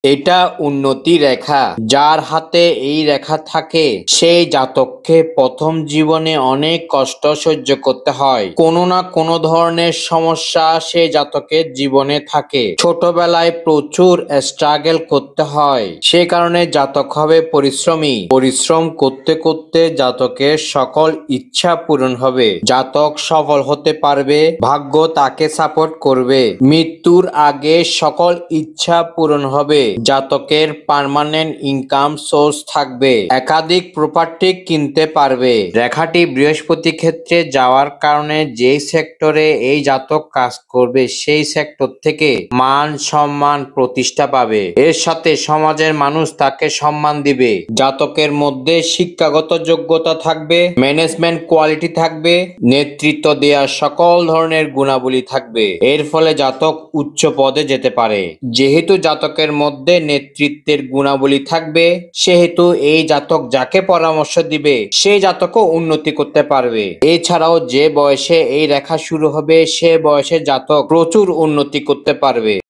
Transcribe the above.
এটা উন্নতি রেখা। যার হাতে এই রেখা থাকে সেই জাতককে প্রথম জীবনে অনেক কষ্ট সহ্য করতে হয়। কোনো না কোনো ধরনের সমস্যা সেই জাতকের জীবনে থাকে। ছোটবেলায় প্রচুর স্ট্রাগল করতে হয়, সে কারণে জাতক হবে পরিশ্রমী। পরিশ্রম করতে করতে জাতকের সকল ইচ্ছা পূরণ হবে। জাতক সফল হতে পারবে, ভাগ্য তাকে সাপোর্ট করবে। মৃত্যুর আগে সকল ইচ্ছা পূরণ হবে। জাতকের পার্মানেন্ট ইনকাম সোর্স থাকবে, একাধিক প্রপার্টি কিনতে পারবে। রেখাটি বৃহস্পতি ক্ষেত্রে যাওয়ার কারণে যেই সেক্টরে এই জাতক কাজ করবে সেই সেক্টর থেকে মান সম্মান প্রতিষ্ঠা পাবে। এর সাথে সমাজের মানুষ তাকে সম্মান দিবে। জাতকের মধ্যে শিক্ষাগত যোগ্যতা থাকবে, ম্যানেজমেন্ট কোয়ালিটি থাকবে, নেতৃত্ব দেওয়ার সকল ধরনের গুণাবলী থাকবে। এর ফলে জাতক উচ্চ পদে যেতে পারে। যেহেতু জাতকের মধ্যে নেতৃত্বের গুণাবলী থাকবে, সেহেতু এই জাতক যাকে পরামর্শ দিবে সেই জাতকও উন্নতি করতে পারবে। এছাড়াও যে বয়সে এই রেখা শুরু হবে সে বয়সে জাতক প্রচুর উন্নতি করতে পারবে।